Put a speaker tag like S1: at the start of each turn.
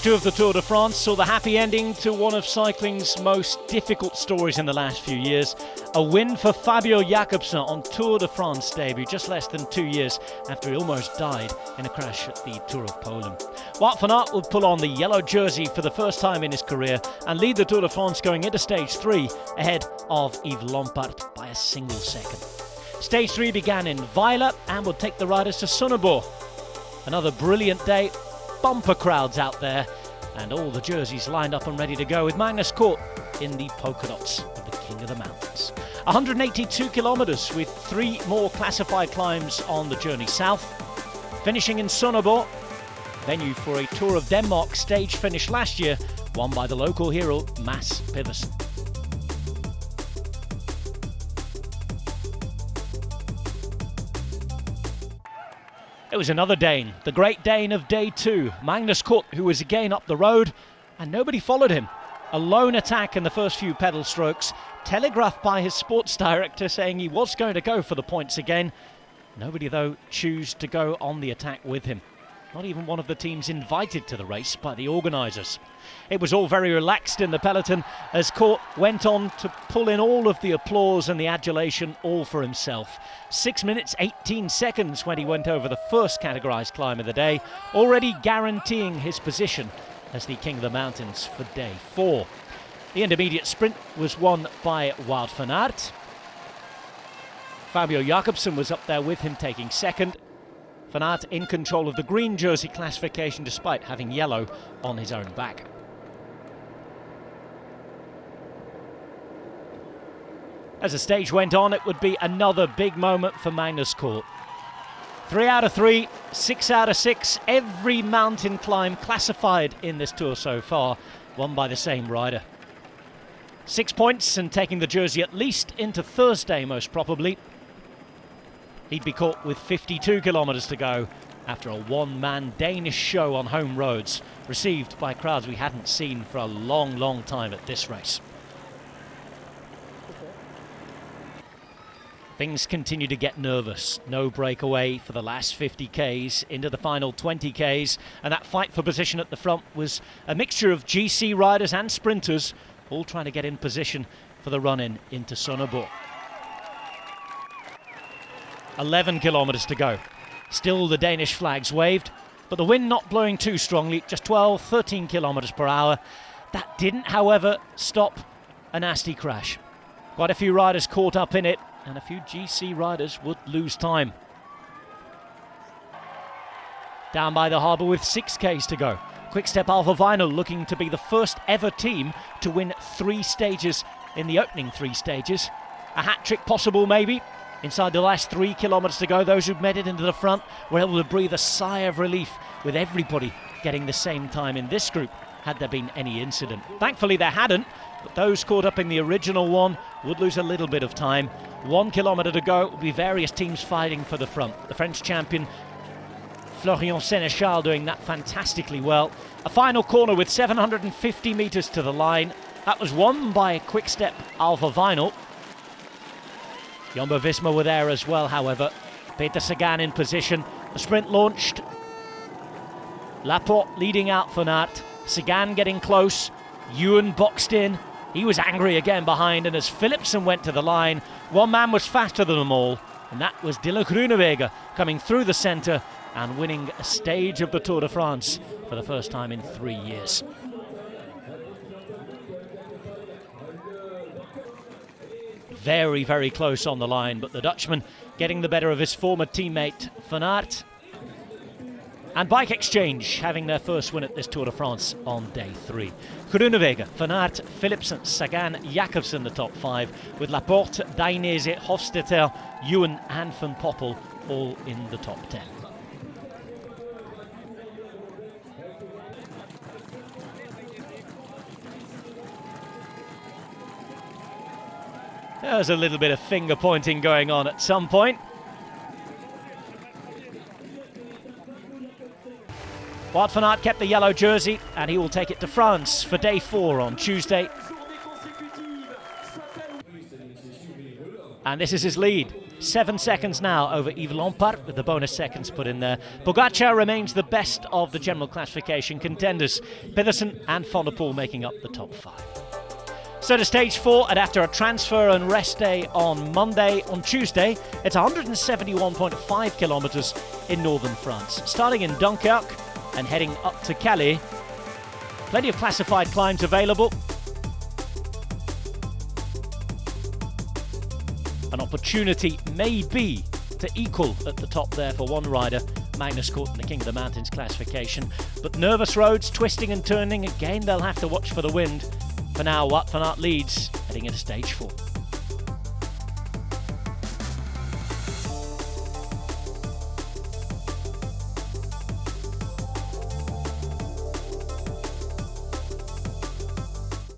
S1: Stage 2 of the Tour de France saw the happy ending to one of cycling's most difficult stories in the last few years. A win for Fabio Jakobsen on Tour de France debut just less than 2 years after he almost died in a crash at the Tour of Poland. Wout van Aert will pull on the yellow jersey for the first time in his career and lead the Tour de France going into Stage 3 ahead of Yves Lampaert by a single second. Stage 3 began in Vejle and will take the riders to Sønderborg. Another brilliant day. Bumper crowds out there, and all the jerseys lined up and ready to go, with Magnus Cort in the polka dots of the King of the Mountains. 182 kilometres with 3 more classified climbs on the journey south, finishing in Sønderborg, venue for a Tour of Denmark stage finish last year, won by the local hero Mads Pedersen. It was another Dane, the great Dane of day 2, Magnus Cort, who was again up the road, and nobody followed him. A lone attack in the first few pedal strokes, telegraphed by his sports director saying he was going to go for the points again. Nobody, though, chose to go on the attack with him. Not even one of the teams invited to the race by the organisers. It was all very relaxed in the peloton as Cort went on to pull in all of the applause and the adulation all for himself. 6 minutes 18 seconds when he went over the first categorised climb of the day, already guaranteeing his position as the King of the Mountains for day 4. The intermediate sprint was won by Wout van Aert. Fabio Jakobsen was up there with him, taking second. Van Aert in control of the green jersey classification despite having yellow on his own back. As the stage went on, it would be another big moment for Magnus Cort. 3 out of 3, 6 out of 6, every mountain climb classified in this tour so far, won by the same rider. 6 points and taking the jersey at least into Thursday most probably. He'd be caught with 52 kilometres to go after a one-man Danish show on home roads, received by crowds we hadn't seen for a long, long time at this race. Things continue to get nervous. No breakaway for the last 50 Ks into the final 20 Ks, and that fight for position at the front was a mixture of GC riders and sprinters, all trying to get in position for the run-in into Sønderborg. 11 kilometres to go. Still the Danish flags waved, but the wind not blowing too strongly, just 12-13 kilometres per hour. That didn't, however, stop a nasty crash. Quite a few riders caught up in it, and a few GC riders would lose time. Down by the harbour with 6 Ks to go. Quick-Step Alpha Vinyl looking to be the first ever team to win 3 stages in the opening 3 stages. A hat-trick possible maybe. Inside the last 3 kilometres to go, those who'd made it into the front were able to breathe a sigh of relief, with everybody getting the same time in this group, had there been any incident. Thankfully there hadn't, but those caught up in the original one would lose a little bit of time. 1 kilometre to go, will be various teams fighting for the front. The French champion Florian Sénéchal doing that fantastically well. A final corner with 750 metres to the line. That was won by Quick-Step Alpha Vinyl. Jumbo-Visma were there as well, however. Peter Sagan in position. The sprint launched. Laporte leading out Van Aert. Sagan getting close. Ewan boxed in. He was angry again behind, and as Philipsen went to the line, one man was faster than them all, and that was Dylan Groenewegen coming through the centre and winning a stage of the Tour de France for the first time in 3 years. Very, very close on the line, but the Dutchman getting the better of his former teammate Van Aert. And Bike Exchange having their first win at this Tour de France on day 3. Groenewegen, Van Aert, Philipsen, Sagan, Jakobsen the top 5, with Laporte, Dainese, Hofstetter, Ewan and Van Poppel all in the top 10. There's a little bit of finger pointing going on at some point. Wout van Aert kept the yellow jersey and he will take it to France for day 4 on Tuesday. And this is his lead. 7 seconds now over Yves Lampard with the bonus seconds put in there. Pogacar remains the best of the general classification contenders. Pedersen and Van der Poel making up the top 5. So to stage 4, and after a transfer and rest day on Monday, on Tuesday, it's 171.5 kilometers in northern France. Starting in Dunkirk and heading up to Calais. Plenty of classified climbs available. An opportunity maybe to equal at the top there for one rider, Magnus Cort in the King of the Mountains classification. But nervous roads, twisting and turning, again they'll have to watch for the wind. For now, Wout van Aert leads, heading into stage 4.